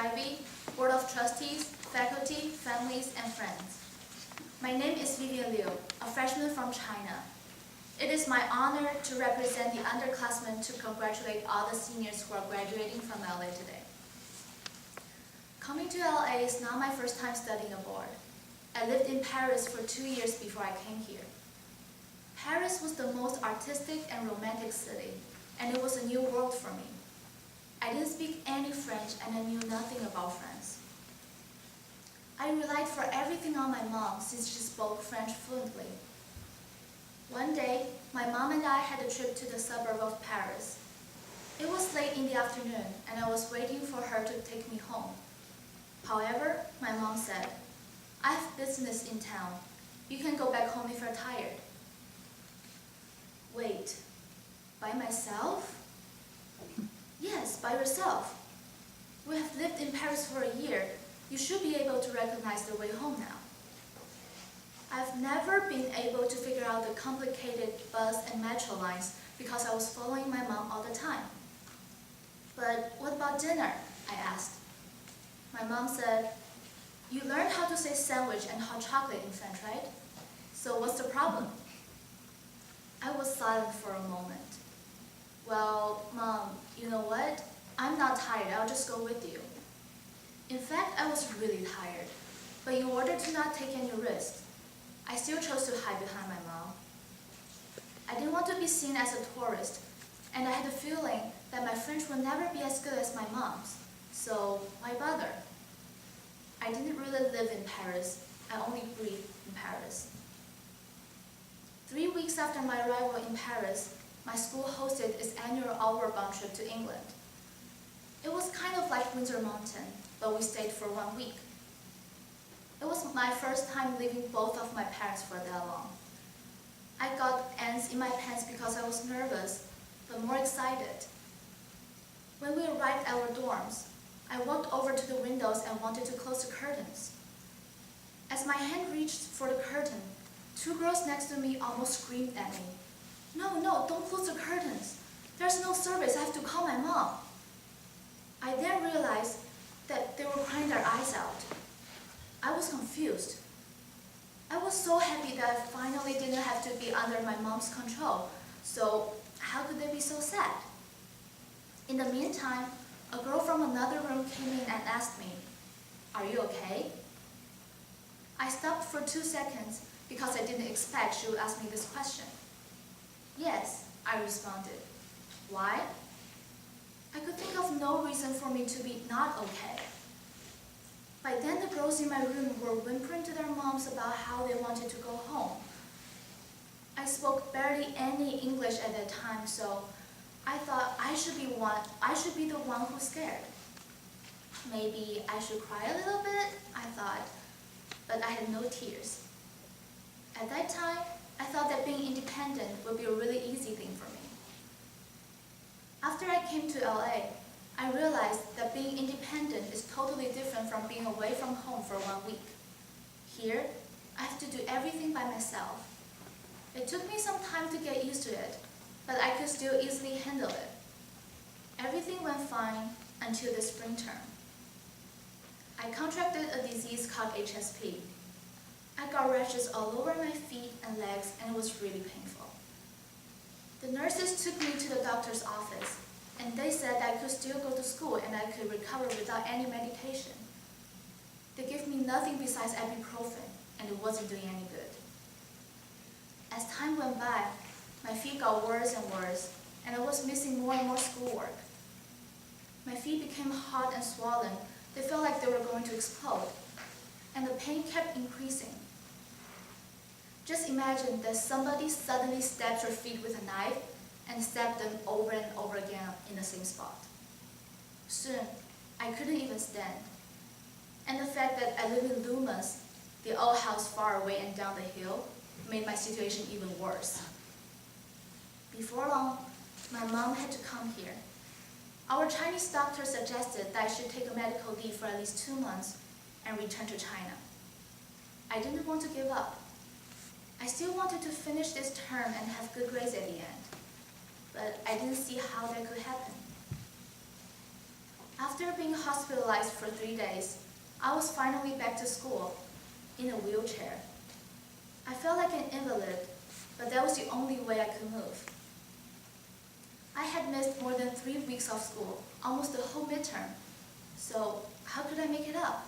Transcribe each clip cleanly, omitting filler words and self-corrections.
Ivy, Board of Trustees, faculty, families, and friends. My name is Vivian Liu, a freshman from China. It is my honor to represent the underclassmen to congratulate all the seniors who are graduating from LA today. Coming to LA is not my first time studying abroad. I lived in Paris for 2 years before I came here. Paris was the most artistic and romantic city, and it was a new world for me. I didn't speak any French, and I knew nothing about France. I relied for everything on my mom since she spoke French fluently. One day, my mom and I had a trip to the suburb of Paris. It was late in the afternoon, and I was waiting for her to take me home. However, my mom said, "I have business in town. You can go back home if you're tired." Wait, by myself? Yes, by yourself. We have lived in Paris for a year. You should be able to recognize the way home now. I've never been able to figure out the complicated bus and metro lines because I was following my mom all the time. "But what about dinner?" I asked. My mom said, "You learned how to say sandwich and hot chocolate in French, right? So what's the problem?" I was silent for a moment. "Well, Mom, you know what? I'm not tired. I'll just go with you." In fact, I was really tired, but in order to not take any risks, I still chose to hide behind my mom. I didn't want to be seen as a tourist, and I had a feeling that my French would never be as good as my mom's, so why bother? I didn't really live in Paris. I only breathed in Paris. 3 weeks after my arrival in Paris, my school hosted its annual outward-bound trip to England. It was kind of like Windsor Mountain, but we stayed for 1 week. It was my first time leaving both of my parents for that long. I got ants in my pants because I was nervous, but more excited. When we arrived at our dorms, I walked over to the windows and wanted to close the curtains. As my hand reached for the curtain, 2 girls next to me almost screamed at me. No, don't close the curtains. There's no service, I have to call my mom." I then realized that they were crying their eyes out. I was confused. I was so happy that I finally didn't have to be under my mom's control, so how could they be so sad? In the meantime, a girl from another room came in and asked me, "Are you okay?" I stopped for 2 seconds because I didn't expect she would ask me this question. "Yes," I responded. "Why?" I could think of no reason for me to be not okay. By then, the girls in my room were whimpering to their moms about how they wanted to go home. I spoke barely any English at that time, so I thought I should be the one who's scared. Maybe I should cry a little bit, I thought, but I had no tears. At that time, I thought that being independent would be a really easy thing for me. After I came to LA, I realized that being independent is totally different from being away from home for 1 week. Here, I have to do everything by myself. It took me some time to get used to it, but I could still easily handle it. Everything went fine until the spring term. I contracted a disease called HSP. I got rashes all over my feet and legs, and it was really painful. The nurses took me to the doctor's office, and they said that I could still go to school and I could recover without any medication. They gave me nothing besides ibuprofen, and it wasn't doing any good. As time went by, my feet got worse and worse, and I was missing more and more schoolwork. My feet became hot and swollen. They felt like they were going to explode, and the pain kept increasing. Just imagine that somebody suddenly stabs your feet with a knife and stabs them over and over again in the same spot. Soon, I couldn't even stand. And the fact that I live in Loomis, the old house far away and down the hill, made my situation even worse. Before long, my mom had to come here. Our Chinese doctor suggested that I should take a medical leave for at least 2 months and return to China. I didn't want to give up. I still wanted to finish this term and have good grades at the end, but I didn't see how that could happen. After being hospitalized for 3 days, I was finally back to school, in a wheelchair. I felt like an invalid, but that was the only way I could move. I had missed more than 3 weeks of school, almost the whole midterm. So how could I make it up?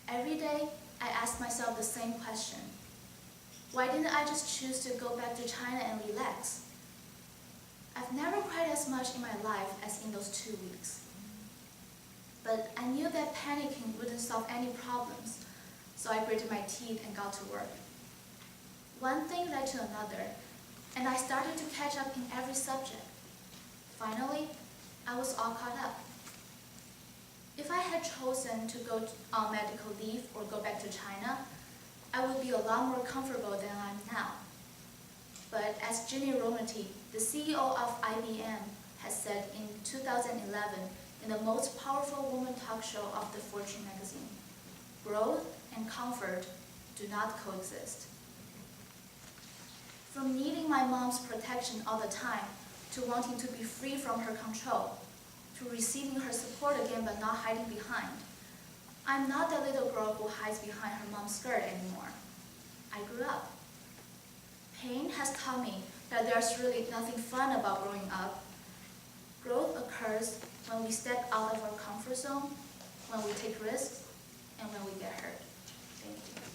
Every day, I asked myself the same question. Why didn't I just choose to go back to China and relax? I've never cried as much in my life as in those 2 weeks. But I knew that panicking wouldn't solve any problems, so I gritted my teeth and got to work. One thing led to another, and I started to catch up in every subject. Finally, I was all caught up. If I had chosen to go on medical leave or go back to China, I would be a lot more comfortable than I am now. But as Ginny Rometty, the CEO of IBM, has said in 2011 in the most powerful woman talk show of the Fortune magazine, growth and comfort do not coexist. From needing my mom's protection all the time, to wanting to be free from her control, to receiving her support again but not hiding behind, I'm not the little girl who hides behind her mom's skirt anymore. I grew up. Pain has taught me that there's really nothing fun about growing up. Growth occurs when we step out of our comfort zone, when we take risks, and when we get hurt. Thank you.